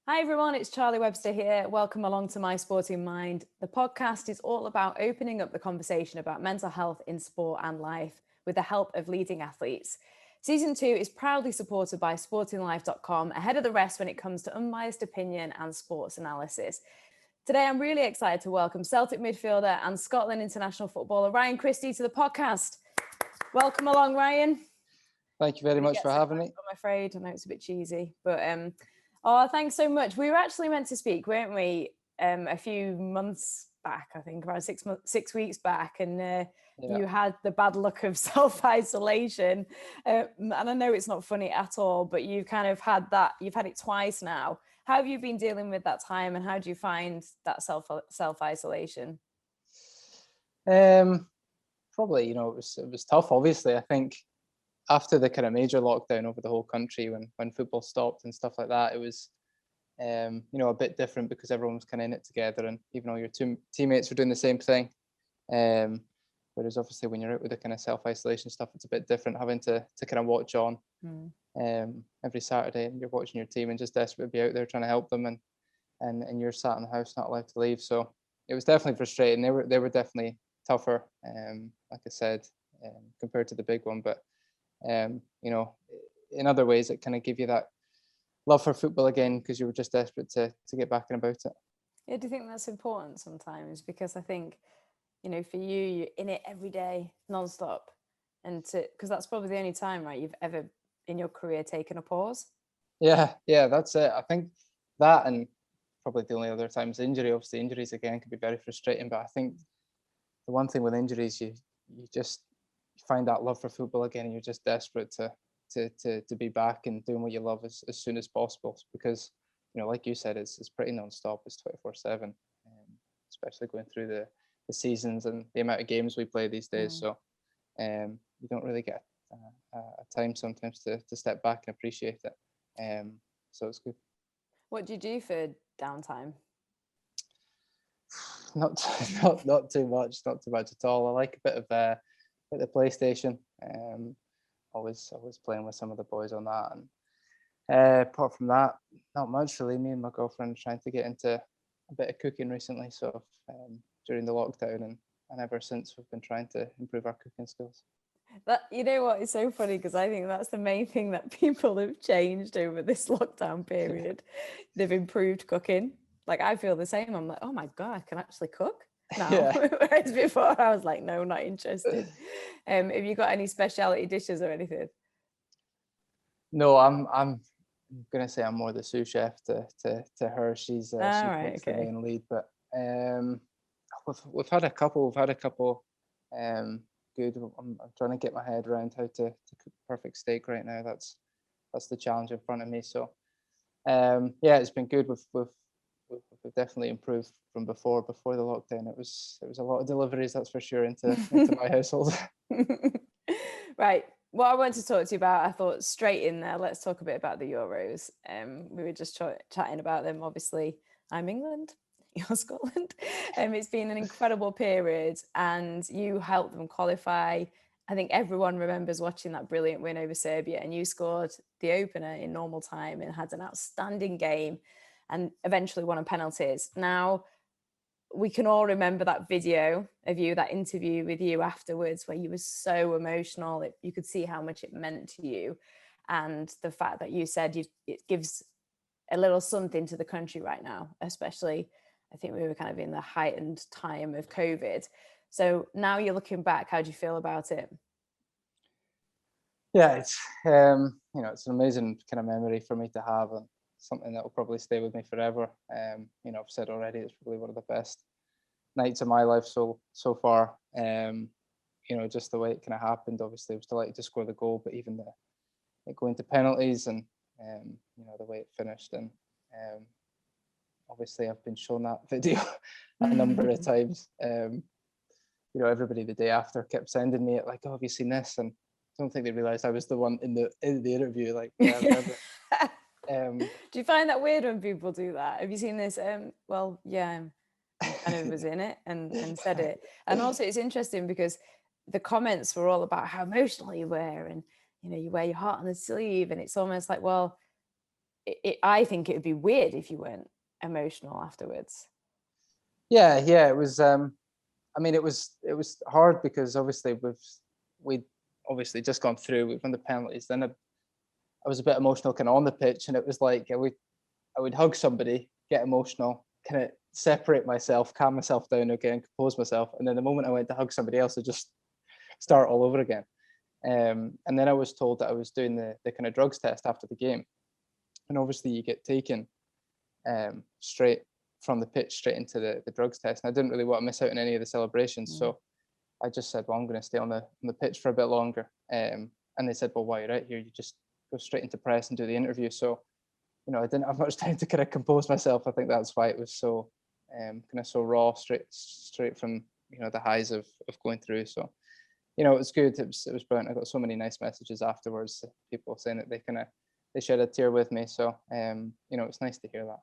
Hi everyone, it's Charlie Webster here. Welcome along to My Sporting Mind. The podcast is all about opening up the conversation about mental health in sport and life with the help of leading athletes. Season 2 is proudly supported by sportinglife.com, ahead of the rest when it comes to unbiased opinion and sports analysis. Today, I'm really excited to welcome Celtic midfielder and Scotland international footballer Ryan Christie to the podcast. Welcome along, Ryan. Thank you very much for having me. I'm afraid. I know it's a bit cheesy, but oh, thanks so much. We were actually meant to speak, weren't we, a few months back, I think, around 6 weeks back, and you had the bad luck of self-isolation. And I know it's not funny at all, but you've kind of had that, you've had it twice now. How have you been dealing with that time, and how do you find that self-isolation? Probably, it was tough, obviously. I think after the kind of major lockdown over the whole country, when football stopped and stuff like that, it was a bit different because everyone was kind of in it together, and even all your teammates were doing the same thing. Whereas obviously when you're out with the kind of self-isolation stuff, it's a bit different, having to kind of watch on every Saturday, and you're watching your team and just desperate to be out there trying to help them, and you're sat in the house not allowed to leave. So it was definitely frustrating. They were definitely tougher, like I said, compared to the big one, but in other ways it kind of gave you that love for football again, because you were just desperate to get back and about it. Yeah, do you think that's important sometimes? Because I think, for you, you're in it every day, non-stop, and because that's probably the only time, right, you've ever in your career taken a pause. Yeah, that's it. I think that, and probably the only other time is injury. Obviously injuries again can be very frustrating, but I think the one thing with injuries, you find that love for football again, and you're just desperate to be back and doing what you love as soon as possible, because like you said, it's pretty non-stop. It's 24/7, especially going through the seasons and the amount of games we play these days. So you don't really get a time sometimes to step back and appreciate it. So it's good. What do you do for downtime? Not too much at all. I like a bit of the PlayStation. Always playing with some of the boys on that, and apart from that, not much really. Me and my girlfriend are trying to get into a bit of cooking recently, so during the lockdown, and ever since, we've been trying to improve our cooking skills. That, what, it's so funny, because I think that's the main thing that people have changed over this lockdown period. They've improved cooking. Like, I feel the same. I'm like, oh my God, I can actually cook now. Yeah. Whereas before I was like, no, not interested. Have you got any specialty dishes or anything? No, I'm gonna say I'm more the sous chef to her. She's she takes the main lead, but we've had a couple good. I'm trying to get my head around how to cook perfect steak right now. That's the challenge in front of me. So it's been good. We've definitely improved from before the lockdown. It was a lot of deliveries, that's for sure, into my household. Right. What I wanted to talk to you about, I thought straight in there, let's talk a bit about the Euros. We were just chatting about them. Obviously, I'm England, you're Scotland. It's been an incredible period, and you helped them qualify. I think everyone remembers watching that brilliant win over Serbia, and you scored the opener in normal time and had an outstanding game, and eventually won on penalties. Now, we can all remember that video of you, that interview with you afterwards, where you were so emotional. You could see how much it meant to you. And the fact that you said it gives a little something to the country right now, especially, I think we were kind of in the heightened time of COVID. So now you're looking back, how do you feel about it? Yeah, it's it's an amazing kind of memory for me to have, and something that will probably stay with me forever. I've said already, it's probably one of the best nights of my life so far. Just the way it kind of happened. Obviously, I was delighted to score the goal, but even it going to penalties, and the way it finished, and obviously I've been shown that video a number of times. Everybody the day after kept sending me it, like, "Oh, have you seen this?" And I don't think they realized I was the one in the interview. Like, yeah, I remember. Do you find that weird when people do that? Have you seen this? Well, yeah, I kind of was in it and said it. And also, it's interesting because the comments were all about how emotional you were, and you wear your heart on the sleeve, and it's almost like, well, I think it would be weird if you weren't emotional afterwards. Yeah, it was. I mean, it was hard because obviously we'd obviously just gone through. We've won the penalties. Then I was a bit emotional, kind of on the pitch, and it was like I would hug somebody, get emotional, kind of separate myself, calm myself down again, compose myself, and then the moment I went to hug somebody else, I just start all over again. And then I was told that I was doing the kind of drugs test after the game, and obviously you get taken straight from the pitch straight into the drugs test, and I didn't really want to miss out on any of the celebrations, so I just said, well, I'm going to stay on the pitch for a bit longer. And they said, well, while you're out here, you just go straight into press and do the interview. So, I didn't have much time to kind of compose myself. I think that's why it was so kind of so raw, straight from the highs of going through. So, it was good. It was brilliant. I got so many nice messages afterwards. People saying that they shed a tear with me. So, it's nice to hear that.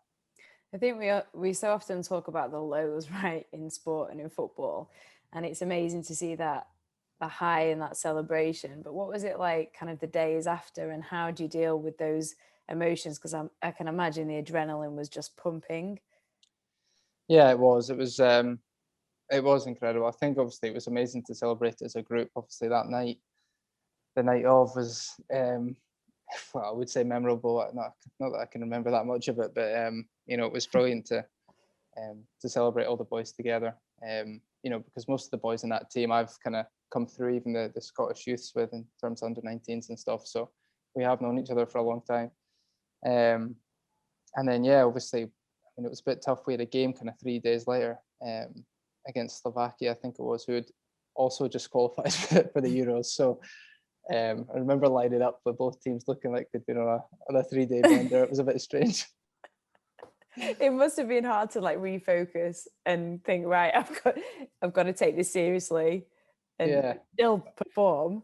I think we so often talk about the lows, right, in sport and in football, and it's amazing to see that the high and that celebration. But what was it like, kind of the days after, and how do you deal with those emotions? Because I can imagine the adrenaline was just pumping. Yeah, it was. It was incredible. I think obviously it was amazing to celebrate as a group. Obviously that night, the night of was well, I would say memorable. Not that I can remember that much of it, but it was brilliant to celebrate all the boys together. Because most of the boys in that team I've kind of come through even the Scottish youths with in terms of under-19s and stuff. So we have known each other for a long time. And then obviously, it was a bit tough. We had a game kind of 3 days later against Slovakia, I think it was, who had also just qualified for the Euros. So I remember lining up with both teams looking like they'd been on a 3-day bender. It was a bit strange. It must have been hard to like refocus and think, right, I've got to take this seriously and still perform.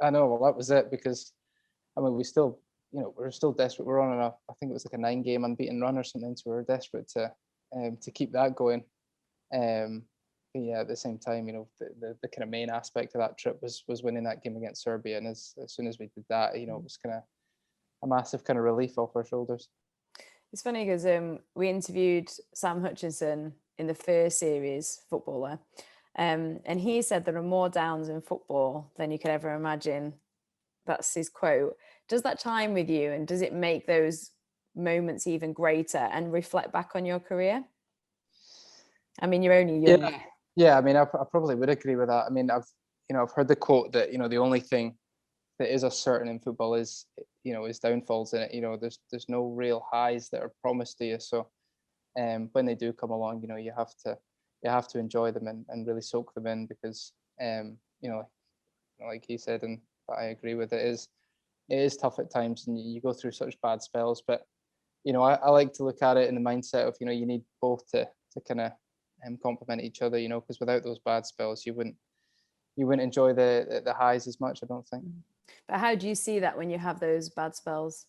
I know. Well, that was it, because we still, we're still desperate. We're on I think it was like a 9-game unbeaten run or something. So we were desperate to keep that going. But yeah, at the same time, the kind of main aspect of that trip was winning that game against Serbia. And as soon as we did that, it was kind of a massive kind of relief off our shoulders. It's funny because we interviewed Sam Hutchinson in the first series, footballer, and he said there are more downs in football than you could ever imagine. That's his quote. Does that chime with you, and does it make those moments even greater and reflect back on your career? I mean, you're only young. Yeah. I mean, I probably would agree with that. I mean, I've heard the quote that the only thing that is a certain in football is downfalls in it. There's no real highs that are promised to you. So when they do come along, you have to enjoy them and really soak them in, because like he said, and I agree with it is tough at times, and you go through such bad spells. But I like to look at it in the mindset of you need both to kind of complement each other. Because without those bad spells, you wouldn't enjoy the highs as much, I don't think. But how do you see that when you have those bad spells?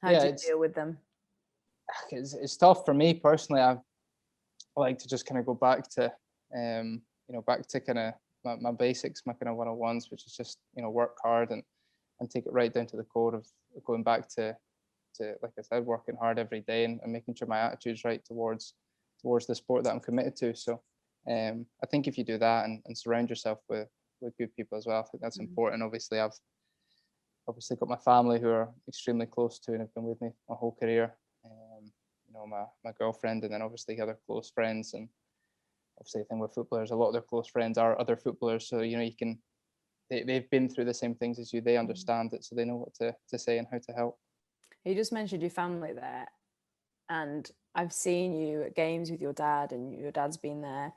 How do you deal with them? It's tough for me personally. I like to just kind of go back to back to kind of my basics, my kind of 101s, which is just work hard and take it right down to the core of going back to like I said, working hard every day and making sure my attitude's right towards the sport that I'm committed to. So I think if you do that and surround yourself with good people as well, I think that's important. Obviously, I've got my family who are extremely close to and have been with me my whole career. My girlfriend, and then obviously other close friends. And obviously the thing with footballers, a lot of their close friends are other footballers. So, they've been through the same things as you. They understand it, so they know what to say and how to help. You just mentioned your family there, and I've seen you at games with your dad, and your dad's been there.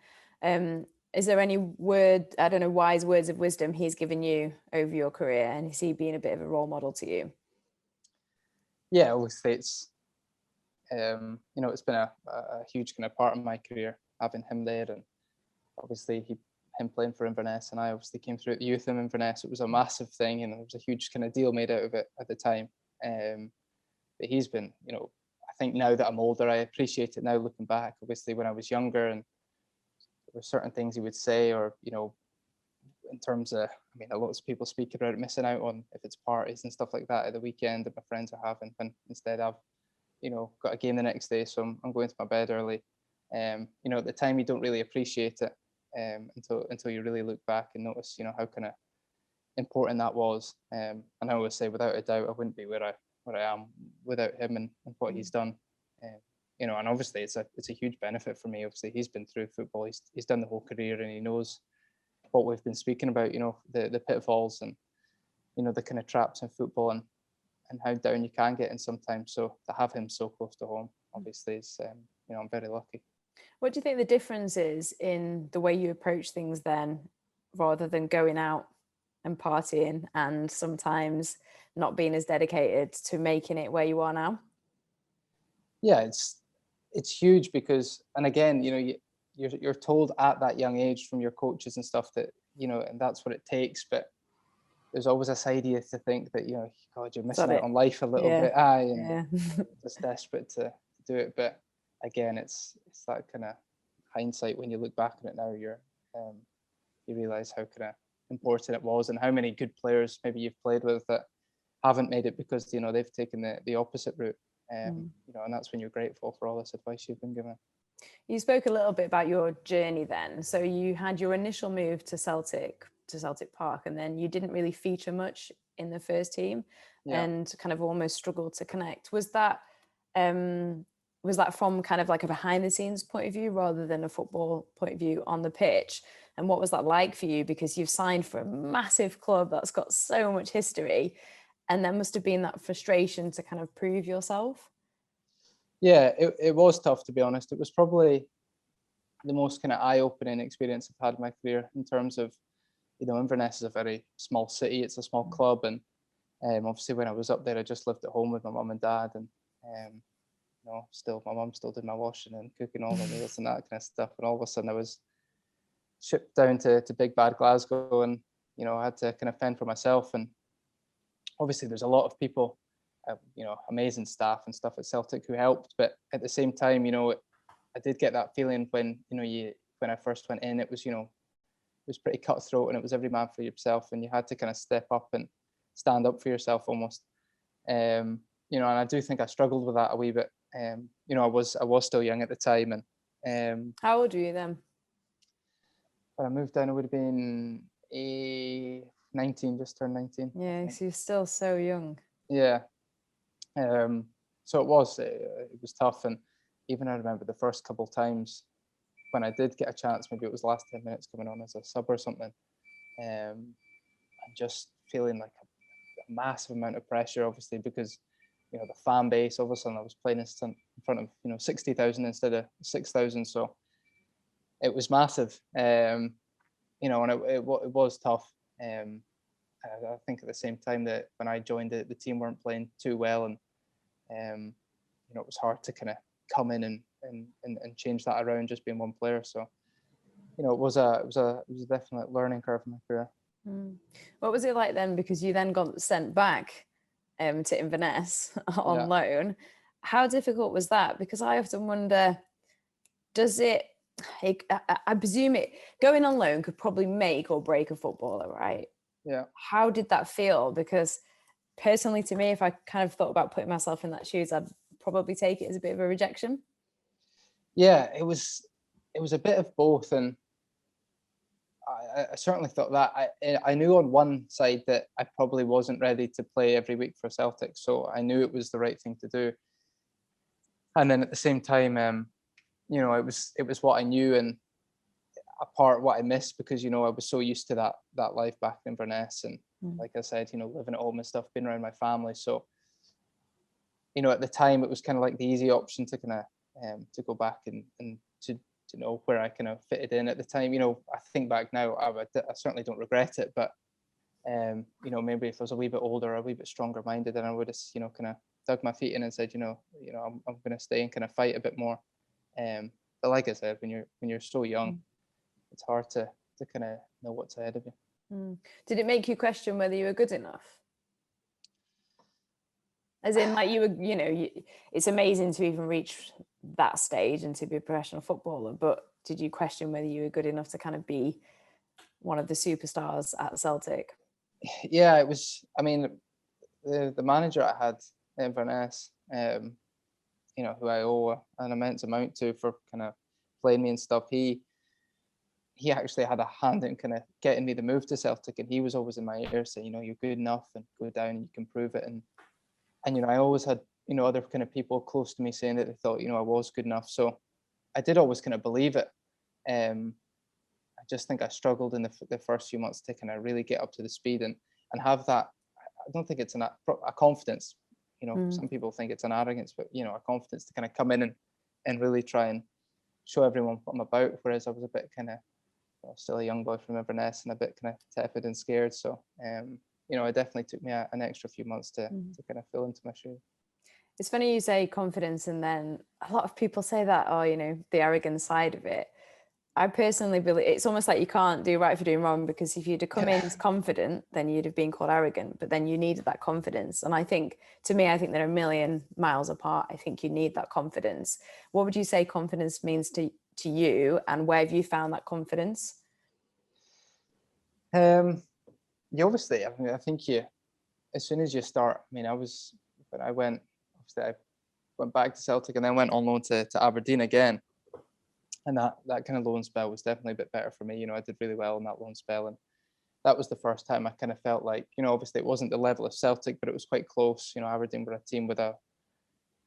Is there any wise words of wisdom he's given you over your career, and is he being a bit of a role model to you? Yeah, obviously it's it's been a huge kind of part of my career, having him there, and obviously him playing for Inverness, and I obviously came through at the youth in Inverness. It was a massive thing, and there was a huge kind of deal made out of it at the time. But he's been, I think now that I'm older, I appreciate it now looking back. Obviously, when I was younger, and there were certain things he would say, or in terms of, I mean, a lot of people speak about missing out on if it's parties and stuff like that at the weekend that my friends are having, when instead I've, got a game the next day, so I'm going to my bed early. At the time you don't really appreciate it until you really look back and notice, how kind of important that was. And I always say, without a doubt, I wouldn't be where I am without him and what he's done. And obviously it's a huge benefit for me. Obviously he's been through football. He's done the whole career, and he knows what we've been speaking about. The pitfalls and the kind of traps in football and how down you can get in sometimes. So to have him so close to home, obviously, is I'm very lucky. What do you think the difference is in the way you approach things then, rather than going out and partying and sometimes not being as dedicated to making it where you are now? Yeah, it's huge because, and again, you're told at that young age from your coaches and stuff that, and that's what it takes. But there's always this idea to think that, God, you're missing out on life a little bit. And just desperate to do it. But again, it's that kind of hindsight when you look back on it now. You realize how kind of important it was, and how many good players maybe you've played with that haven't made it because they've taken the opposite route. And that's when you're grateful for all this advice you've been given. You spoke a little bit about your journey then. So you had your initial move to Celtic Park, and then you didn't really feature much in the first team and kind of almost struggled to connect. Was that from kind of like a behind the scenes point of view rather than a football point of view on the pitch? And what was that like for you? Because you've signed for a massive club that's got so much history, and there must have been that frustration to kind of prove yourself. Yeah, it was tough, to be honest. It was probably the most kind of eye-opening experience I've had in my career, in terms of, Inverness is a very small city. It's a small club, and obviously when I was up there, I just lived at home with my mum and dad, and still my mum still did my washing and cooking all the meals and that kind of stuff. And all of a sudden I was shipped down to big bad Glasgow, and I had to kind of fend for myself. And obviously there's a lot of people, amazing staff and stuff at Celtic who helped, but at the same time, I did get that feeling when when I first went in, it was it was pretty cutthroat, and it was every man for yourself, and you had to kind of step up and stand up for yourself almost. And I do think I struggled with that a wee bit. I was still young at the time, and how old were you then? When I moved down, I would have been 19, just turned 19. Yeah, so you're still so young. Yeah. So it was tough, and even I remember the first couple of times when I did get a chance, maybe it was the last 10 minutes coming on as a sub or something, I'm just feeling like a massive amount of pressure, obviously, because the fan base. All of a sudden I was playing in front of 60,000 instead of 6,000, so it was massive. And it was tough. I think at the same time that when I joined, the team weren't playing too well, and it was hard to kind of come in and change that around, just being one player. So it was a definite learning curve in my career. What was it like then? Because you then got sent back to Inverness on loan. How difficult was that? Because I often wonder, I presume going on loan could probably make or break a footballer, right? Yeah. How did that feel? Because personally, to me, if I kind of thought about putting myself in that shoes, I'd probably take it as a bit of a rejection. Yeah, it was a bit of both, and I certainly thought that. I knew on one side that I probably wasn't ready to play every week for Celtic, so I knew it was the right thing to do. And then at the same time, it was what I knew, and a part what I missed, because I was so used to that life back in Inverness, and like I said, living at home and stuff, being around my family. So at the time it was kind of like the easy option to kind of to go back and to know where I kind of fitted in at the time. I think back now, I certainly don't regret it, but maybe if I was a wee bit older, a wee bit stronger minded, then I would have kind of dug my feet in and said, I'm going to stay and kind of fight a bit more. But like I said, when you're so young, it's hard to kind of know what's ahead of you. Did it make you question whether you were good enough? As in, like, you were, it's amazing to even reach that stage and to be a professional footballer, but did you question whether you were good enough to kind of be one of the superstars at Celtic? Yeah, it was. I mean, the manager I had, Inverness, who I owe an immense amount to for kind of playing me and stuff. He actually had a hand in kind of getting me the move to Celtic, and he was always in my ear saying, you're good enough, and go down and you can prove it. And I always had other kind of people close to me saying that they thought I was good enough. So I did always kind of believe it. I just think I struggled in the first few months to kind of really get up to the speed and have that. I don't think it's a confidence. Some people think it's an arrogance, but a confidence to kind of come in and really try and show everyone what I'm about. Whereas I was a bit kind of still a young boy from Inverness and a bit kind of tepid and scared. So it definitely took me an extra few months to kind of fill into my shoe. It's funny you say confidence, and then a lot of people say that, the arrogant side of it. I personally believe it's almost like you can't do right for doing wrong, because if you'd have come in as confident, then you'd have been called arrogant, but then you needed that confidence. And I think they're a million miles apart. I think you need that confidence. What would you say confidence means to you, and where have you found that confidence? Obviously, I think as soon as you start, I went back to Celtic and then went on loan to Aberdeen again. And that kind of loan spell was definitely a bit better for me. I did really well in that loan spell. And that was the first time I kind of felt like, obviously it wasn't the level of Celtic, but it was quite close. Aberdeen were a team with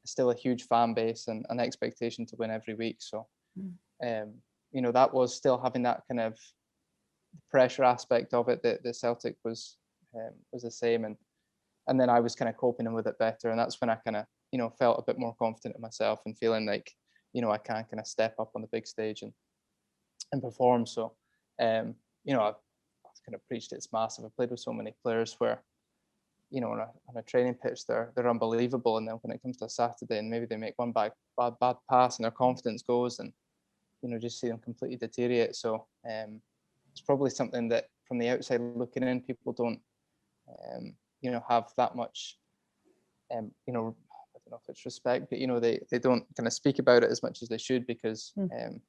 still a huge fan base and an expectation to win every week. So, that was still having that kind of pressure aspect of it, that the Celtic was the same. And then I was kind of coping with it better. And that's when I kind of, felt a bit more confident in myself and feeling like, I can kind of step up on the big stage and perform. So, I've kind of preached it's massive. I've played with so many players where, on a training pitch, they're unbelievable. And then when it comes to a Saturday and maybe they make one bad pass and their confidence goes, and, just see them completely deteriorate. So it's probably something that from the outside looking in, people don't, have that much, I don't know if it's respect, but they don't kind of speak about it as much as they should, because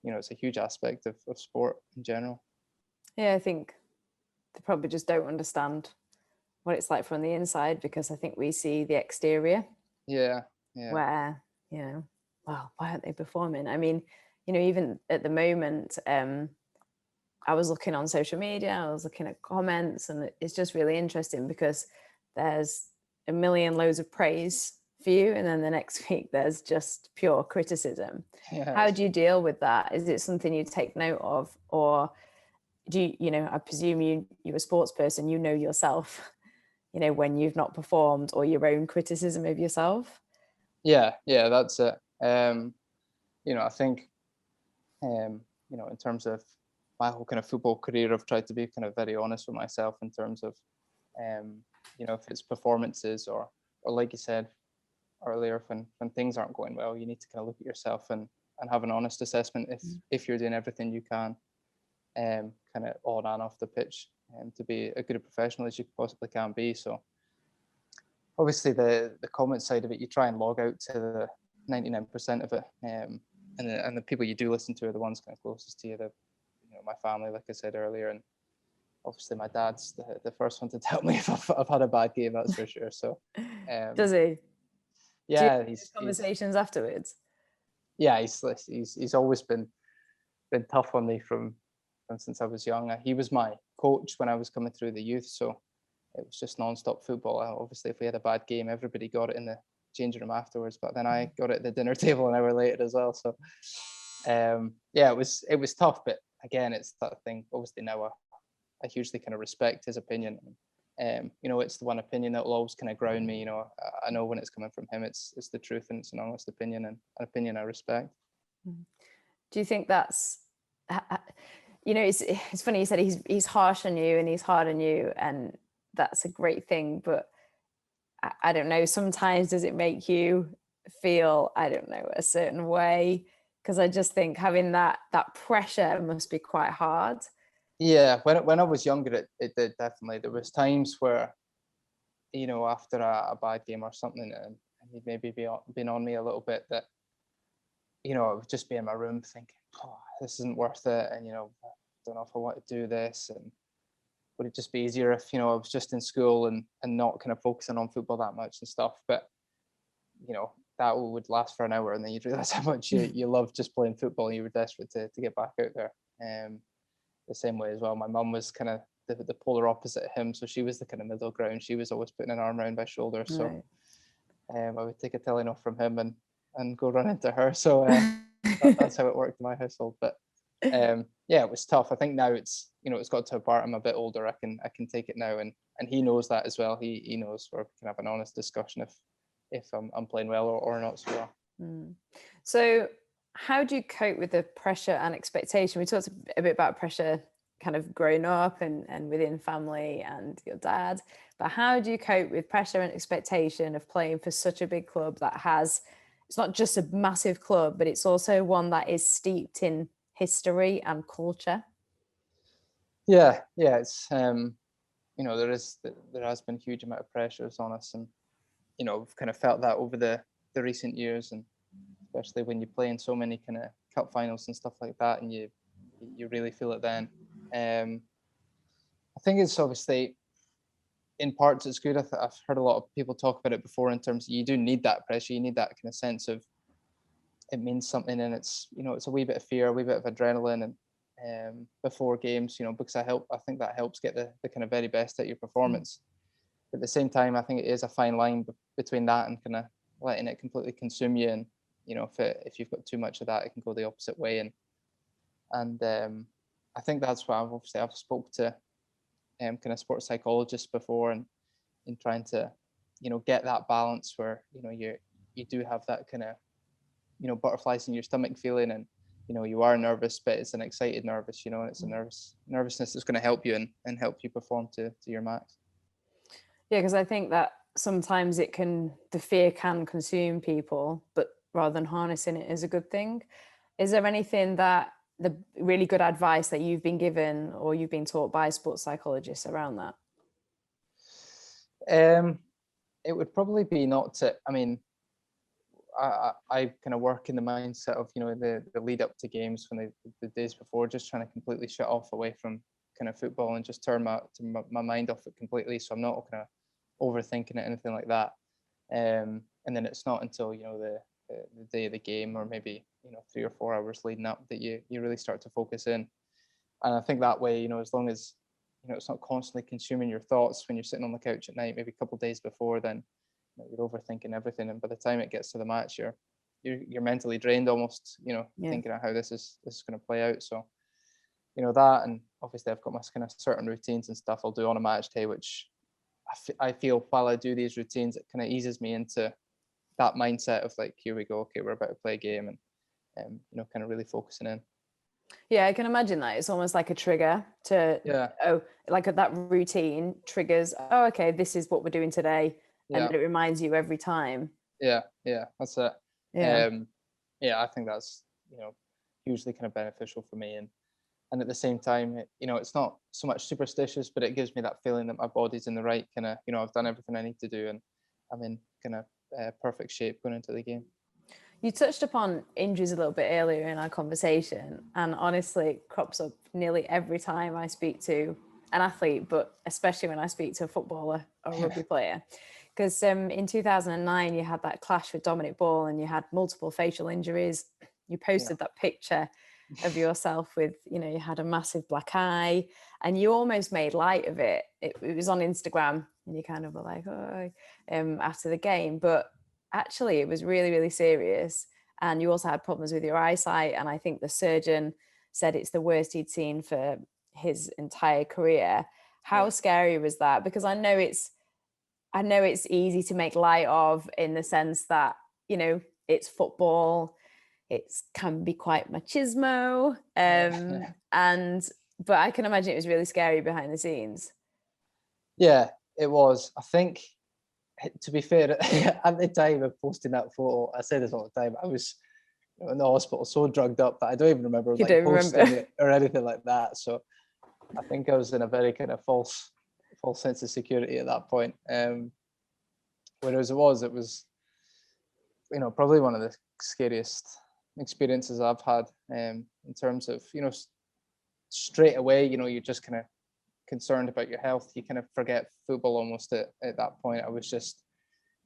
it's a huge aspect of sport in general. Yeah, I think they probably just don't understand what it's like from the inside, because I think we see the exterior. Yeah. Where well, why aren't they performing? I mean, even at the moment, I was looking on social media, I was looking at comments, and it's just really interesting because there's a million loads of praise for you, and then the next week there's just pure criticism. Yeah. How do you deal with that? Is it something you take note of, or do you, I presume you're a sports person, yourself, when you've not performed, or your own criticism of yourself? Yeah, that's it. I think, in terms of my whole kind of football career, I've tried to be kind of very honest with myself in terms of, if it's performances or like you said earlier, when things aren't going well, you need to kind of look at yourself and have an honest assessment if you're doing everything you can, kind of on and off the pitch, to be as good a professional as you possibly can be. So obviously the comment side of it, you try and log out to the 99% of it, and the people you do listen to are the ones kind of closest to you, my family, like I said earlier, and obviously my dad's the first one to tell me if I've had a bad game, that's for sure. So does he? Yeah, he's conversations afterwards. Yeah, he's always been tough on me from since I was young. He was my coach when I was coming through the youth, so it was just non-stop football. Obviously, if we had a bad game, everybody got it in the changing room afterwards, but then I got it at the dinner table an hour later as well. So it was tough, but again, it's that thing. Obviously now I hugely kind of respect his opinion. It's the one opinion that will always kind of ground me. I know when it's coming from him, it's the truth, and it's an honest opinion, and an opinion I respect. Do you think that's, it's funny you said he's harsh on you and he's hard on you, and that's a great thing, but I don't know, sometimes does it make you feel, I don't know, a certain way? Because I just think having that pressure must be quite hard. Yeah, when I was younger, it did definitely. There was times where, after a bad game or something, and he'd maybe been on me a little bit, that, I would just be in my room thinking, oh, this isn't worth it, and I don't know if I want to do this, and would it just be easier if, you know, I was just in school and not kind of focusing on football that much and stuff? But, you know, that would last for an hour, and then you'd realize how much you love just playing football, and you were desperate to get back out there. The same way as well. My mum was kind of the polar opposite of him, so she was the kind of middle ground. She was always putting an arm around my shoulder, so I would take a telling off from him and go run into her. So that's how it worked in my household. But yeah, it was tough. I think now it's, you know, it's got to a part. I'm a bit older. I can take it now, and he knows that as well. He knows, where we can have an honest discussion if I'm playing well or not so well. So how do you cope with the pressure and expectation? We talked a bit about pressure kind of growing up and within family and your dad, but how do you cope with pressure and expectation of playing for such a big club that has, it's not just a massive club, but it's also one that is steeped in history and culture? Yeah, it's you know, there has been a huge amount of pressures on us, and you know, we've kind of felt that over the recent years, and especially when you play in so many kind of cup finals and stuff like that, and you really feel it then. I think it's obviously, in parts it's good. I've heard a lot of people talk about it before, in terms of, you do need that pressure, you need that kind of sense of it means something, and it's, you know, it's a wee bit of fear, a wee bit of adrenaline, and before games, you know, because I think that helps get the kind of very best out of your performance. At the same time, I think it is a fine line between that and kind of letting it completely consume you, and you know, if you've got too much of that, it can go the opposite way. And I think that's why I've spoke to kind of sports psychologists before, and in trying to, you know, get that balance where, you know, you do have that kind of, you know, butterflies in your stomach feeling, and you know, you are nervous, but it's an excited nervous, you know, and it's a nervousness that's going to help you and help you perform to your max. Yeah, because I think that sometimes the fear can consume people, but rather than harnessing it is a good thing. Is there anything that the really good advice that you've been given or you've been taught by sports psychologists around that? It would probably be not to, I mean, I kind of work in the mindset of, you know, the lead up to games, when the days before, just trying to completely shut off away from kind of football and just turn my mind off it completely. So I'm not kind of overthinking it, anything like that. And then it's not until, you know, the day of the game, or maybe, you know, 3 or 4 hours leading up, that you really start to focus in. And I think that way, you know, as long as, you know, it's not constantly consuming your thoughts when you're sitting on the couch at night, maybe a couple of days before, then you know, you're overthinking everything, and by the time it gets to the match, you're mentally drained almost, you know, thinking of how this is going to play out. So, you know, that, and obviously I've got my kind of certain routines and stuff I'll do on a match day, which I feel, while I do these routines, it kind of eases me into that mindset of like, here we go, okay, we're about to play a game, and you know, kind of really focusing in. Yeah, I can imagine that. It's almost like a trigger to, like that routine triggers, oh, okay, this is what we're doing today. And then it reminds you every time. Yeah, that's it. I think that's, you know, hugely kind of beneficial for me. And at the same time, you know, it's not so much superstitious, but it gives me that feeling that my body's in the right kind of, you know, I've done everything I need to do, and I'm in kind of perfect shape going into the game. You touched upon injuries a little bit earlier in our conversation, and honestly, it crops up nearly every time I speak to an athlete, but especially when I speak to a footballer or a rugby player. Because in 2009, you had that clash with Dominic Ball, and you had multiple facial injuries. You posted that picture of yourself with, you know, you had a massive black eye, and you almost made light of it. It was on Instagram, and you kind of were like, oh, after the game, but actually it was really, really serious. And you also had problems with your eyesight, and I think the surgeon said it's the worst he'd seen for his entire career. How scary was that? Because I know it's easy to make light of, in the sense that, you know, it's football, it can be quite machismo, but I can imagine it was really scary behind the scenes. Yeah, it was. I think, to be fair, at the time of posting that photo, I say this all the time, I was, you know, in the hospital so drugged up that I don't even remember posting it or anything like that. So I think I was in a very kind of false sense of security at that point. Whereas it was, you know, probably one of the scariest experiences I've had, in terms of, you know, straight away, you know, you're just kind of concerned about your health, you kind of forget football almost at that point. I was just,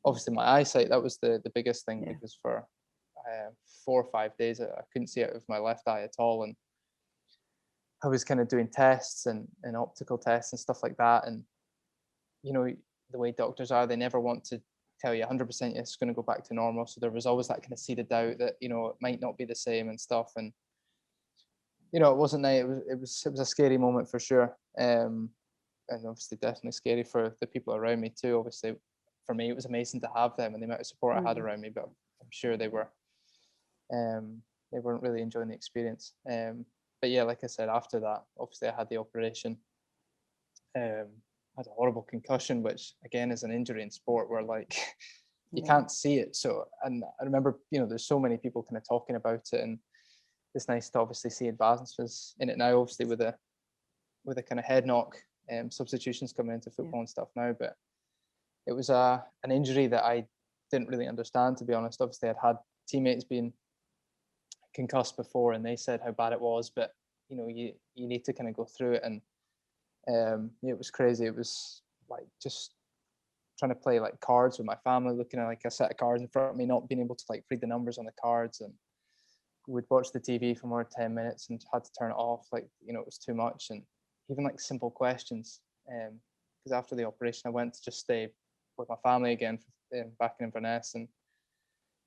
obviously my eyesight, that was the biggest thing, because for 4 or 5 days I couldn't see out of my left eye at all, and I was kind of doing tests and optical tests and stuff like that, and you know, the way doctors are, they never want to tell you 100% it's going to go back to normal, so there was always that kind of seed of doubt that, you know, it might not be the same and stuff. And you know, it wasn't nice. It was a scary moment for sure, and obviously definitely scary for the people around me too. Obviously for me it was amazing to have them and the amount of support I had around me, but I'm sure they weren't really enjoying the experience. But yeah, like I said, after that, obviously I had the operation. I had a horrible concussion, which again is an injury in sport where like you can't see it. So, and I remember, you know, there's so many people kind of talking about it, and it's nice to obviously see advances in it now, obviously with a kind of head knock, substitutions coming into football and stuff now. But it was an injury that I didn't really understand, to be honest. Obviously I'd had teammates being concussed before and they said how bad it was, but you know, you need to kind of go through it. And it was crazy. It was like just trying to play like cards with my family, looking at like a set of cards in front of me, not being able to like read the numbers on the cards, and would watch the TV for more than 10 minutes and had to turn it off. Like, you know, it was too much. And even like simple questions, because after the operation I went to just stay with my family again, back in Inverness, and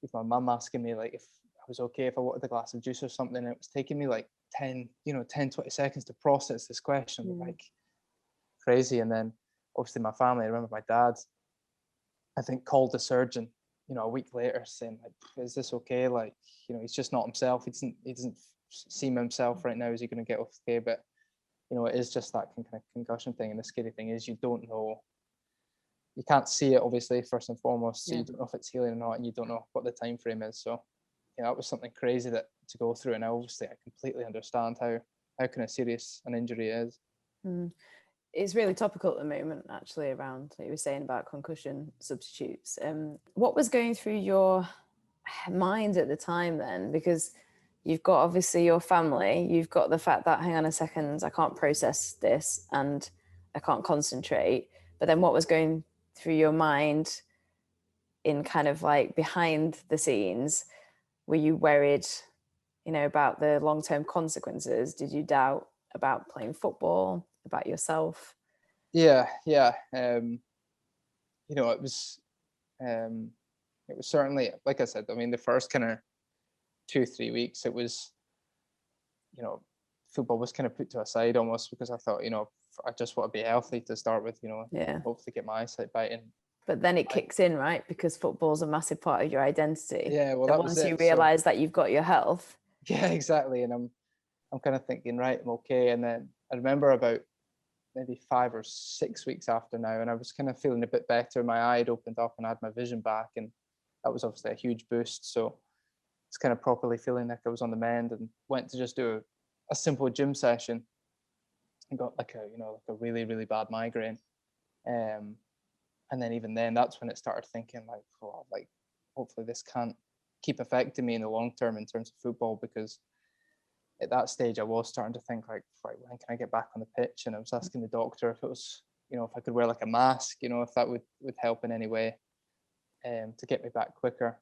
with my mum asking me like if I was okay if I wanted a glass of juice or something, and it was taking me like 10 20 seconds to process this question. Like crazy. And then obviously my family, I remember my dad, I think, called the surgeon, you know, a week later saying like, is this okay? Like, you know, he's just not himself. He doesn't seem himself right now. Is he going to get okay? But you know, it is just that kind of concussion thing. And the scary thing is you don't know, you can't see it obviously first and foremost, so you don't know if it's healing or not, and you don't know what the time frame is. So you know, that was something crazy that to go through. And obviously I completely understand how kind of serious an injury is. It's really topical at the moment, actually, around what you were saying about concussion substitutes. What was going through your mind at the time then? Because you've got obviously your family, you've got the fact that, hang on a second, I can't process this and I can't concentrate. But then what was going through your mind in kind of like behind the scenes? Were you worried, you know, about the long-term consequences? Did you doubt about playing football, about yourself? Yeah. You know, it was certainly, like I said, I mean, the first kind of 2-3 weeks, it was, you know, football was kind of put to a side almost, because I thought, you know, I just want to be healthy to start with, you know, hopefully get my eyesight back in. But then it kicks in, right? Because football's a massive part of your identity. Yeah, well, so that once was it. you realize that you've got your health. Yeah, exactly. And I'm kind of thinking, right, I'm okay. And then I remember about maybe 5 or 6 weeks after now, and I was kind of feeling a bit better. My eye had opened up and I had my vision back, and that was obviously a huge boost. So it's kind of properly feeling like I was on the mend, and went to just do a simple gym session and got like a really, really bad migraine. And then even then, that's when it started thinking like, oh, like hopefully this can't keep affecting me in the long term in terms of football, because at that stage I was starting to think like, right, when can I get back on the pitch? And I was asking the doctor if it was, you know, if I could wear like a mask, you know, if that would help in any way, to get me back quicker.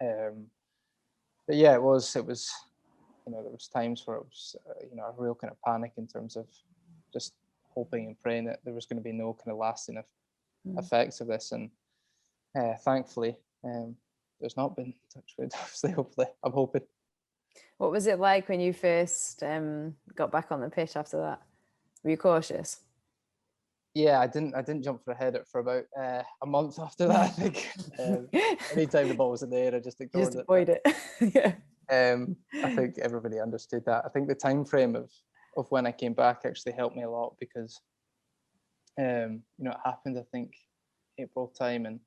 But yeah, it was, you know, there was times where it was, you know, a real kind of panic in terms of just hoping and praying that there was going to be no kind of lasting effects of this. And thankfully, there's not been, touch wood, obviously, hopefully, I'm hoping. What was it like when you first got back on the pitch after that? Were you cautious? Yeah, I didn't jump for a header for about a month after that. I think anytime the ball was in the air, I just ignored it. Avoid it. Yeah. I think everybody understood that. I think the time frame of when I came back actually helped me a lot, because you know, it happened, I think, April time, and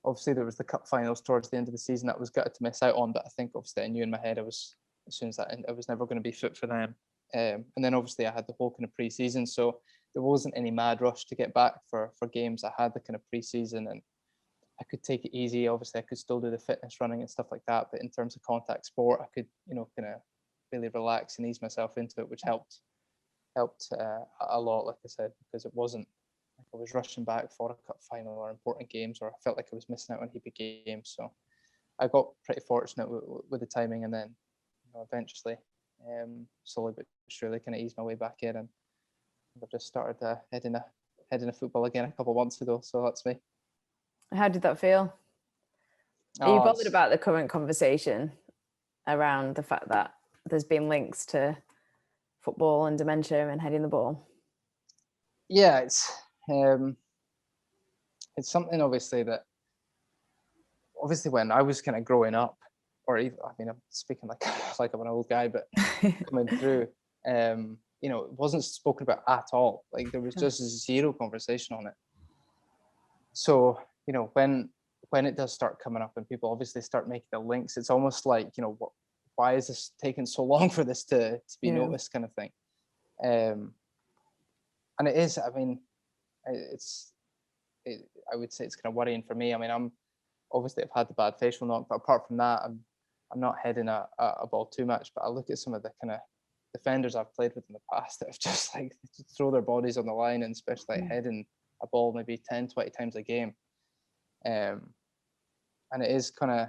obviously there was the cup finals towards the end of the season that I was gutted to miss out on. But I think obviously I knew in my head I was, as soon as that I was never going to be fit for them. And then obviously I had the whole kind of pre-season, so there wasn't any mad rush to get back for games. I had the kind of pre-season, and I could take it easy. Obviously I could still do the fitness running and stuff like that, but in terms of contact sport, I could, you know, kind of really relax and ease myself into it, which helped helped a lot, like I said, because it wasn't like I was rushing back for a cup final or important games, or I felt like I was missing out on heap of games. So I got pretty fortunate with the timing, and then eventually, slowly but surely, kind of eased my way back in, and I've just started heading a football again a couple of months ago. So that's me. How did that feel? Are you bothered about the current conversation around the fact that there's been links to football and dementia and heading the ball? Yeah, it's something obviously when I was kind of growing up, or even, I mean, I'm speaking like like I'm an old guy, but coming through, it wasn't spoken about at all. Like there was just zero conversation on it. So, when it does start coming up and people obviously start making the links, it's almost like, why is this taking so long for this to be noticed, kind of thing. And it is, I mean, I would say it's kind of worrying for me. I mean, I've had the bad facial knock, but apart from that, I'm not heading a ball too much. But I look at some of the kind of defenders I've played with in the past that have just like throw their bodies on the line, and especially like heading a ball maybe 10, 20 times a game. And it is kind of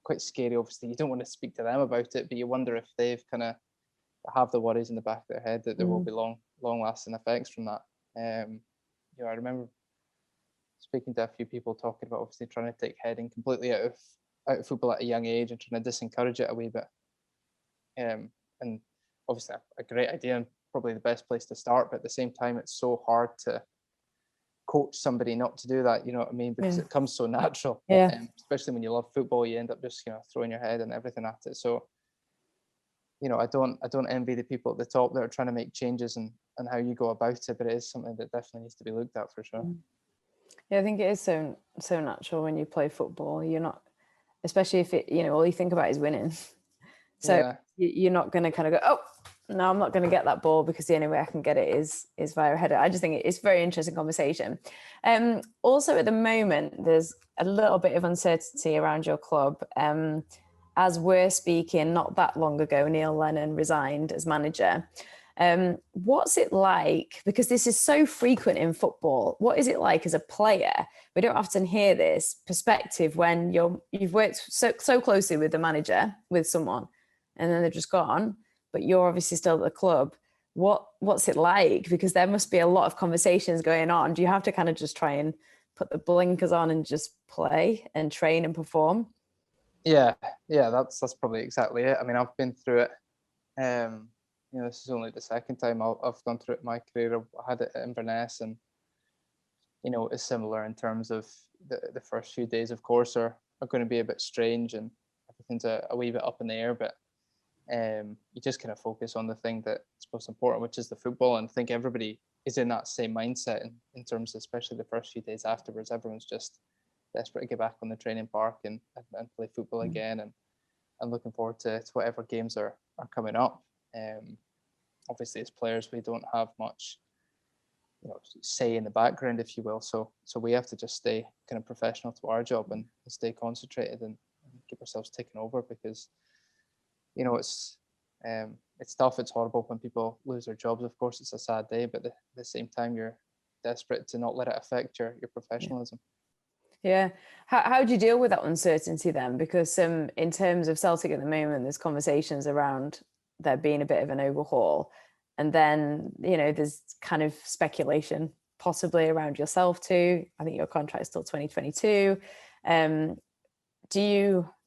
quite scary. Obviously, you don't want to speak to them about it, but you wonder if they've kind of have the worries in the back of their head that there will be long lasting effects from that. I remember speaking to a few people talking about obviously trying to take heading completely out of football at a young age and trying to disencourage it a wee bit. And obviously a great idea and probably the best place to start, but at the same time it's so hard to coach somebody not to do that, you know what I mean, because it comes so natural. Especially when you love football, you end up just throwing your head and everything at it. So I don't envy the people at the top that are trying to make changes and how you go about it, but it is something that definitely needs to be looked at for sure. Yeah, I think it is so natural when you play football. You're not, especially if it, all you think about is winning. So you're not going to kind of go, oh, no, I'm not going to get that ball because the only way I can get it is via a header. I just think it's a very interesting conversation. Also, at the moment, there's a little bit of uncertainty around your club. As we're speaking, not that long ago, Neil Lennon resigned as manager. What's it like? Because this is so frequent in football. What is it like as a player? We don't often hear this perspective when you've worked so closely with the manager, with someone, and then they've just gone, but you're obviously still at the club. What's it like? Because there must be a lot of conversations going on. Do you have to kind of just try and put the blinkers on and just play and train and perform? Yeah, that's probably exactly it. I mean, I've been through it. This is only the second time I've gone through it in my career. I had it at Inverness, and it's similar in terms of the first few days, of course, are going to be a bit strange and everything's a wee bit up in the air, but you just kind of focus on the thing that's most important, which is the football. And I think everybody is in that same mindset in terms of, especially the first few days afterwards, everyone's just desperate to get back on the training park and play football again, and looking forward to whatever games are coming up. Obviously, as players, we don't have much say in the background, if you will. So we have to just stay kind of professional to our job and stay concentrated and keep ourselves taken over, because it's tough. It's horrible when people lose their jobs. Of course, it's a sad day, but at the same time, you're desperate to not let it affect your professionalism. Yeah. How do you deal with that uncertainty then? Because in terms of Celtic at the moment, there's conversations around there being a bit of an overhaul. And then, there's kind of speculation possibly around yourself too. I think your contract is still 2022.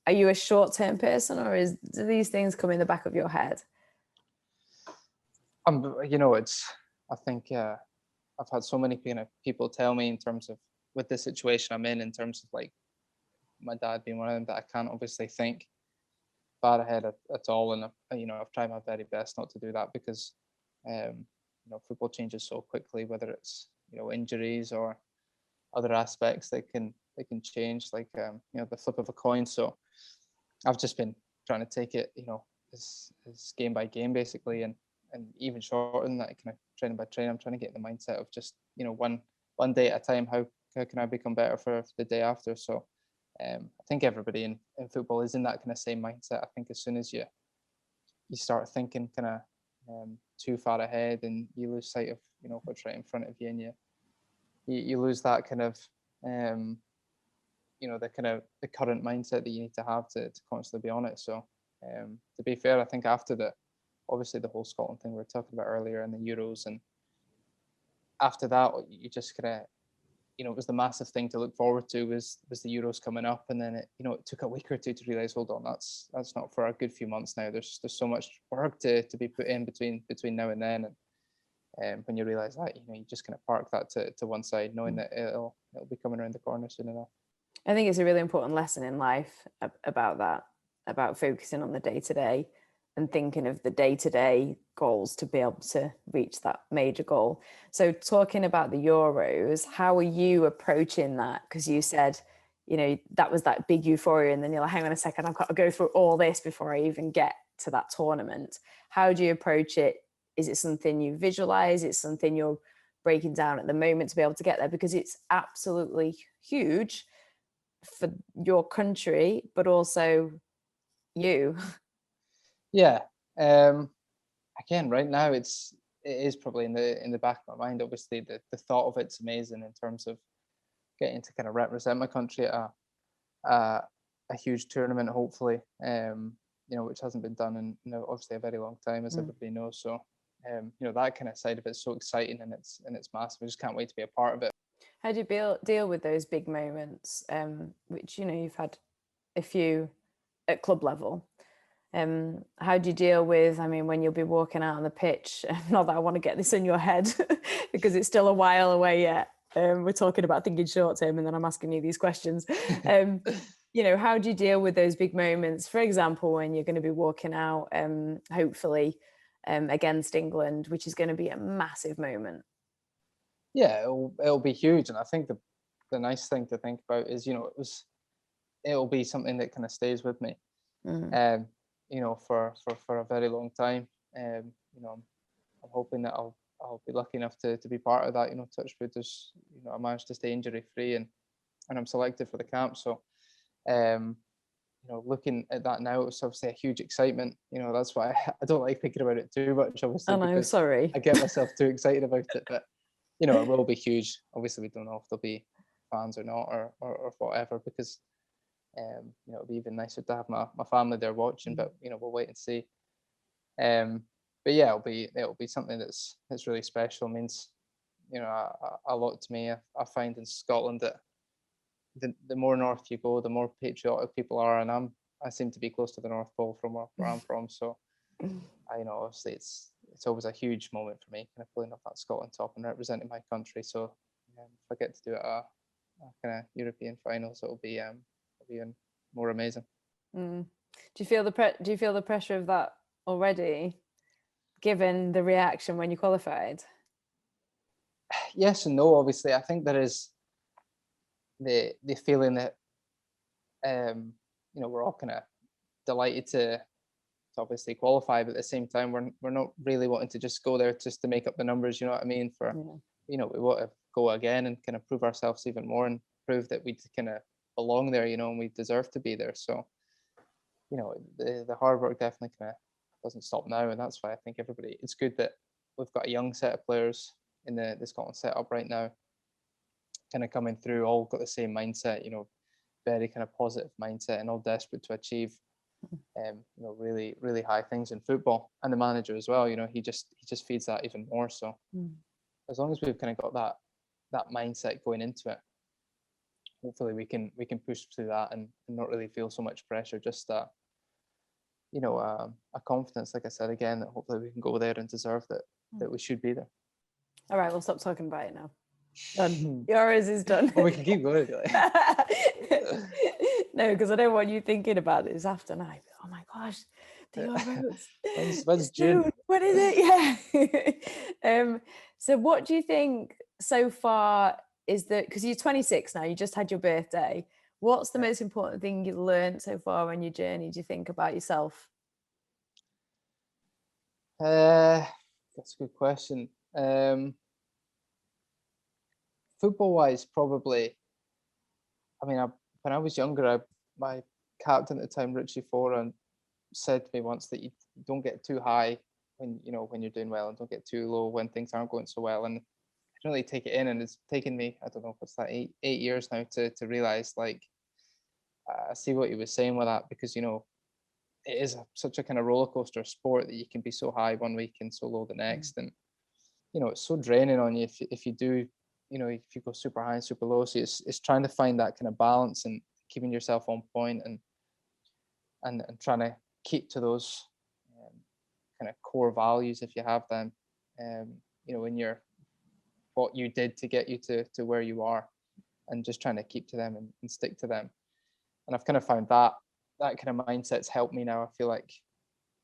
Are you a short-term person, or do these things come in the back of your head? I think I've had so many people tell me in terms of with the situation I'm in terms of like my dad being one of them, that I can't obviously think far ahead at all. And I've tried my very best not to do that, because football changes so quickly, whether it's injuries or other aspects that can change, like the flip of a coin. So I've just been trying to take it as game by game basically, and even shorter than that, kind of training by training. I'm trying to get in the mindset of just one day at a time. How can I become better for the day after? So I think everybody in football is in that kind of same mindset. I think as soon as you start thinking kind of too far ahead, and you lose sight of what's right in front of you, and you lose that kind of the current mindset that you need to have to constantly be on it. So to be fair, I think after obviously the whole Scotland thing we were talking about earlier and the Euros, and after that you just kind of it was the massive thing to look forward to was the Euros coming up, and then it took a week or two to realize, hold on, that's not for a good few months now. There's so much work to be put in between now and then, and when you realize that, you just kind of park that to one side, knowing that it'll be coming around the corner soon enough. I think it's a really important lesson in life about that, about focusing on the day-to-day and thinking of the day-to-day goals to be able to reach that major goal. So talking about the Euros, how are you approaching that? Because you said, that was that big euphoria, and then you're like, hang on a second, I've got to go through all this before I even get to that tournament. How do you approach it? Is it something you visualize? Is it something you're breaking down at the moment to be able to get there? Because it's absolutely huge for your country, but also you. Yeah. Again, right now it is probably in the back of my mind. Obviously, the thought of it's amazing in terms of getting to kind of represent my country at a huge tournament, hopefully. Which hasn't been done in obviously a very long time, as everybody knows. So, that kind of side of it's so exciting, and it's massive. I just can't wait to be a part of it. How do you deal with those big moments, which you've had a few at club level? How do you deal with, when you'll be walking out on the pitch? Not that I want to get this in your head because it's still a while away yet. We're talking about thinking short term, and then I'm asking you these questions. How do you deal with those big moments? For example, when you're going to be walking out, hopefully against England, which is going to be a massive moment. Yeah, it'll be huge, and I think the nice thing to think about is it'll be something that kind of stays with me. For a very long time. I'm hoping that I'll be lucky enough to be part of that. Touch wood, I managed to stay injury free, and I'm selected for the camp. So, looking at that now, it's obviously a huge excitement. That's why I don't like thinking about it too much. Obviously, because sorry, I get myself too excited about it. But it will be huge. Obviously, we don't know if there'll be fans or not, or whatever, because it'll be even nicer to have my family there watching, but we'll wait and see. But yeah, it'll be something that's really special. It means a lot to me. I find in Scotland that the more north you go, the more patriotic people are, and I seem to be close to the North Pole from where I'm from. So obviously it's always a huge moment for me, kind of pulling off that Scotland top and representing my country. So if I get to do it at a kind of European finals, it'll be even more amazing. Do you feel the pressure of that already, given the reaction when you qualified? Yes and no. Obviously, I think there is the feeling that we're all kind of delighted to obviously qualify, but at the same time we're not really wanting to just go there just to make up the numbers. You know what I mean? We want to go again and kind of prove ourselves even more and prove that we kind of belong there, and we deserve to be there. So, the hard work definitely kind of doesn't stop now, and that's why I think it's good that we've got a young set of players in the Scotland setup right now, kind of coming through, all got the same mindset, very kind of positive mindset, and all desperate to achieve, really, really high things in football. And the manager as well, he just feeds that even more. So as long as we've kind of got that mindset going into it, hopefully we can push through that and not really feel so much pressure. Just a confidence, like I said again, that hopefully we can go there and deserve that we should be there. All right, we'll stop talking about it now. Done. Yours is done. Well, we can keep going. No, because I don't want you thinking about this after night. Oh my gosh, the Euros. When's June? When is it? Yeah. So what do you think so far is that, because you're 26 now, you just had your birthday. What's the most important thing you learned so far on your journey, do you think, about yourself? That's a good question. Football-wise, probably. When I was younger, my captain at the time, Richie Foran, said to me once that you don't get too high when you're doing well, and don't get too low when things aren't going so well. And I don't really take it in, and it's taken me, I don't know, what's that, 8 years now to realize, like, I see what you were saying with that, because it is such a kind of roller coaster sport that you can be so high one week and so low the next, and it's so draining on you if you do, if you go super high and super low. So it's trying to find that kind of balance and keeping yourself on point, and trying to keep to those kind of core values, if you have them, in your what you did to get you to where you are, and just trying to keep to them and stick to them. And I've kind of found that kind of mindset's helped me now. I feel like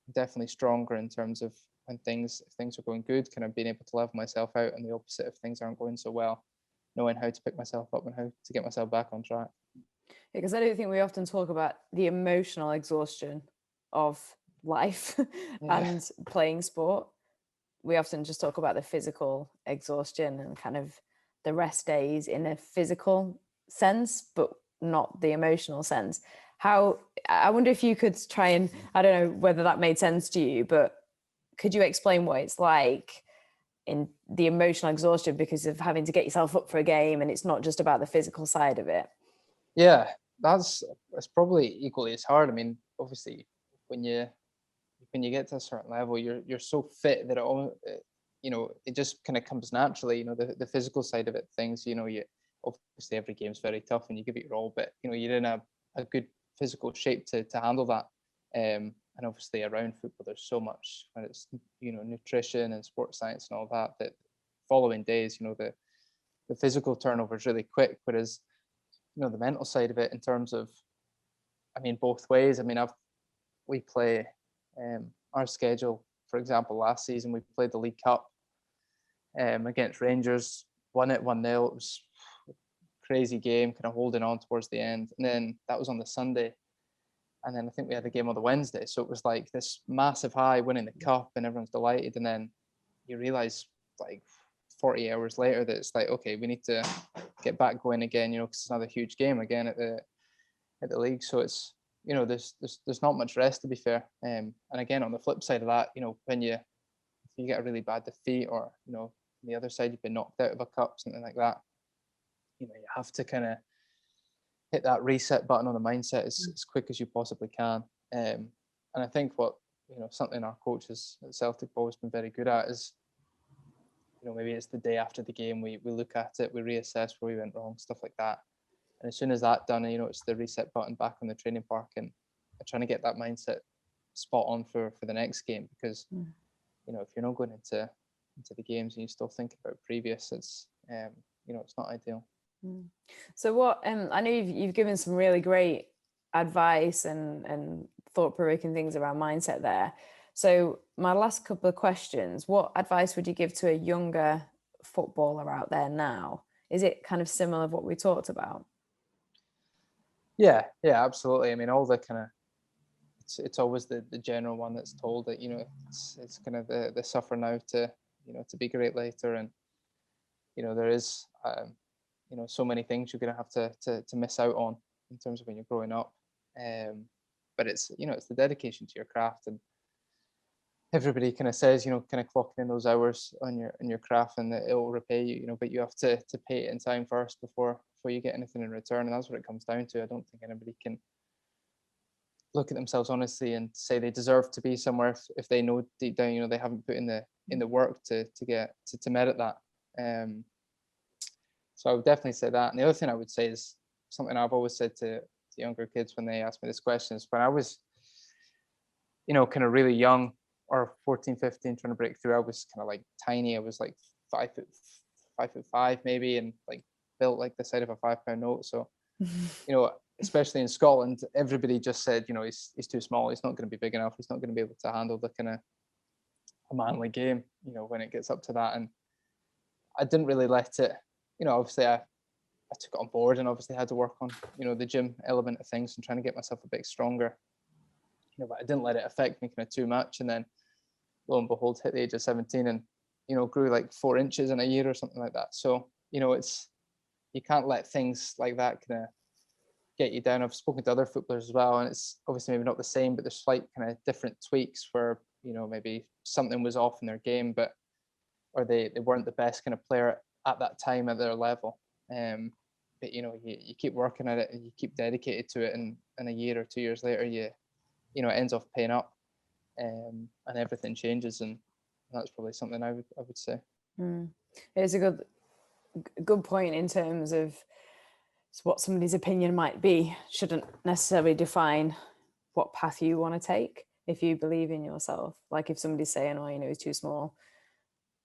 I'm definitely stronger in terms of if things are going good, kind of being able to level myself out, and the opposite if things aren't going so well, knowing how to pick myself up and how to get myself back on track. Because I don't think we often talk about the emotional exhaustion of life and playing sport. We often just talk about the physical exhaustion and kind of the rest days in a physical sense, but not the emotional sense. I wonder if you could try and, I don't know whether that made sense to you, but could you explain what it's like in the emotional exhaustion because of having to get yourself up for a game, and it's not just about the physical side of it? Yeah, it's probably equally as hard. I mean, obviously, when you get to a certain level, you're so fit that it just kind of comes naturally. The physical side of it, things. You obviously every game's very tough and you give it your all, but you're in a good physical shape to handle that. And obviously around football, there's so much, and it's nutrition and sports science and all that following days, the physical turnover is really quick, whereas the mental side of it, in terms of, I mean, both ways. I mean, we play our schedule, for example, last season we played the League Cup against Rangers, won it 1-0. It was a crazy game, kind of holding on towards the end, and then that was on the Sunday. And then I think we had the game on the Wednesday. So it was like this massive high, winning the cup, and everyone's delighted. And then you realize, like 40 hours later, that it's like, okay, we need to get back going again, because it's another huge game again at the league. So it's, there's not much rest, to be fair. And again, on the flip side of that, when if you get a really bad defeat, or on the other side you've been knocked out of a cup, something like that, you have to kind of hit that reset button on the mindset as quick as you possibly can. And I think what, something our coaches at Celtic have always been very good at is, maybe it's the day after the game, we look at it, we reassess where we went wrong, stuff like that. And as soon as that's done, it's the reset button back on the training park, and trying to get that mindset spot on for the next game. Because, if you're not going into the games and you still think about previous, it's, it's not ideal. So what, I know you've given some really great advice and thought-provoking things around mindset there. So my last couple of questions, what advice would you give to a younger footballer out there now? Is it kind of similar to what we talked about? Yeah, absolutely. I mean, all the kind of, it's always the general one that's told that, it's kind of the suffer now to be great later. And, there is, so many things you're going to have to miss out on in terms of when you're growing up. But it's, it's the dedication to your craft, and everybody kind of says, kind of clocking in those hours on your craft, and that it will repay you, but you have to pay it in time first before you get anything in return. And that's what it comes down to. I don't think anybody can look at themselves honestly and say they deserve to be somewhere if they know deep down, they haven't put in the work to get to merit that. So I would definitely say that. And the other thing I would say is something I've always said to younger kids when they ask me this question is, when I was, kind of really young, or 14, 15, trying to break through, I was kind of like tiny. I was like 5'5" maybe, and like built like the side of a £5 note. So, especially in Scotland, everybody just said, he's too small. He's not going to be big enough. He's not going to be able to handle the kind of a manly game, when it gets up to that. And I didn't really let it, obviously I took it on board, and obviously had to work on, the gym element of things and trying to get myself a bit stronger. But I didn't let it affect me kind of too much. And then lo and behold, hit the age of 17 and, grew like 4 inches in a year or something like that. So, you can't let things like that kind of get you down. I've spoken to other footballers as well, and it's obviously maybe not the same, but there's slight kind of different tweaks where, maybe something was off in their game, or they weren't the best kind of player at that time at their level. But you keep working at it and you keep dedicated to it, and a year or 2 years later, it ends off paying up, and everything changes, and that's probably something I would say. It's a good point in terms of what somebody's opinion might be shouldn't necessarily define what path you want to take if you believe in yourself. Like if somebody's saying, oh, he's too small,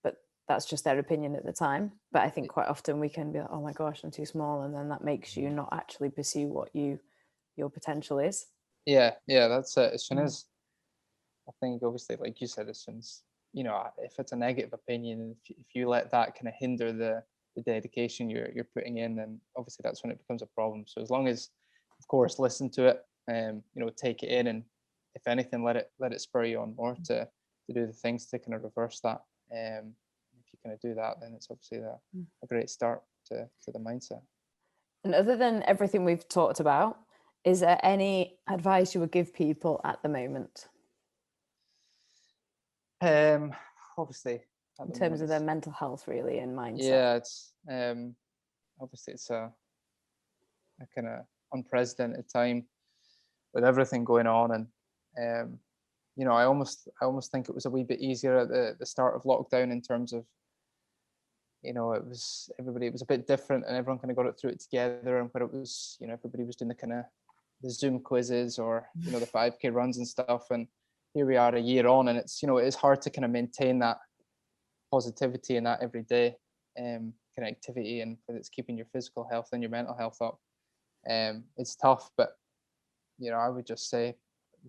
but that's just their opinion at the time. But I think quite often we can be like, oh my gosh, I'm too small, and then that makes you not actually pursue what your potential is. Yeah, that's it. As soon as, I think obviously, like you said, as soon as, if it's a negative opinion, if you let that kind of hinder the dedication you're putting in, then obviously that's when it becomes a problem. So as long as, of course, listen to it, take it in, and if anything, let it spur you on more to do the things to kind of reverse that. If you kind of do that, then it's obviously a great start to the mindset. And other than everything we've talked about, is there any advice you would give people at the moment? Obviously, in terms of their mental health, really, and mindset. Yeah, it's obviously it's a kind of unprecedented time with everything going on, and I almost think it was a wee bit easier at the start of lockdown in terms of, it was a bit different, and everyone kind of got it through it together, and where it was, everybody was doing the kind of the Zoom quizzes or the 5K runs and stuff, and here we are a year on, and it's it is hard to kind of maintain that positivity and that everyday connectivity, and whether it's keeping your physical health and your mental health up. It's tough, but I would just say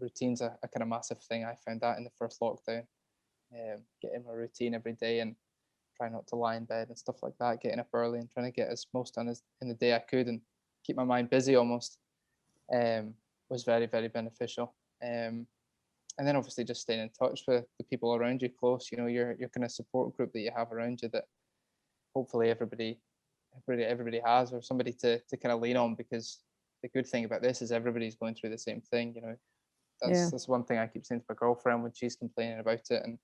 routine's a kind of massive thing. I found that in the first lockdown, getting my routine every day and trying not to lie in bed and stuff like that, getting up early and trying to get as most done as in the day I could and keep my mind busy almost, was very, very beneficial. And then obviously just staying in touch with the people around you close, your kind of support group that you have around you, that hopefully everybody has, or somebody to kind of lean on, because the good thing about this is everybody's going through the same thing. That's one thing I keep saying to my girlfriend when she's complaining about it, and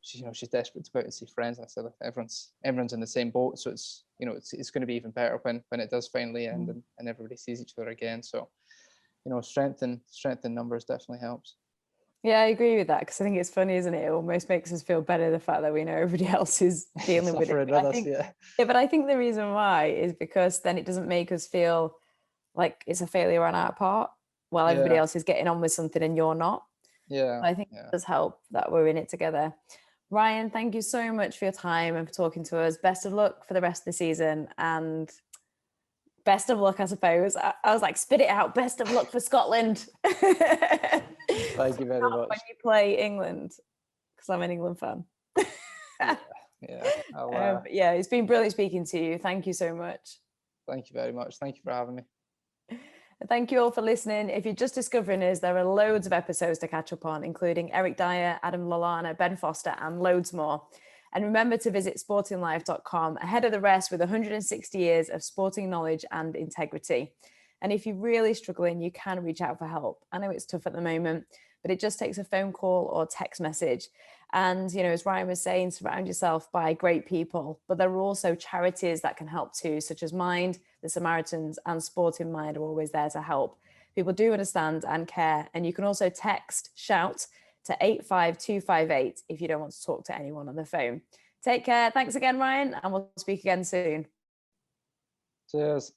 she's desperate to go out and see friends. And I said, look, everyone's in the same boat, so it's it's going to be even better when it does finally end, and everybody sees each other again. So strength in numbers definitely helps. Yeah, I agree with that, because I think it's funny, isn't it? It almost makes us feel better, the fact that we know everybody else is dealing with it. But I think the reason why is because then it doesn't make us feel like it's a failure on our part while everybody else is getting on with something and you're not. Yeah. I think it does help that we're in it together. Ryan, thank you so much for your time and for talking to us. Best of luck for the rest of the season, and best of luck, I suppose. I was like, spit it out. Best of luck for Scotland. Thank you very much. When you play England, because I'm an England fan. Yeah, it's been brilliant speaking to you. Thank you so much. Thank you very much. Thank you for having me. Thank you all for listening. If you're just discovering us, there are loads of episodes to catch up on, including Eric Dyer, Adam Lallana, Ben Foster, and loads more. And remember to visit sportinglife.com ahead of the rest with 160 years of sporting knowledge and integrity. And if you're really struggling, you can reach out for help. I know it's tough at the moment, but it just takes a phone call or text message. And, as Ryan was saying, surround yourself by great people. But there are also charities that can help too, such as Mind, the Samaritans, and Sport in Mind are always there to help. People do understand and care. And you can also shout to 85258 if you don't want to talk to anyone on the phone. Take care. Thanks again, Ryan, and we'll speak again soon. Cheers.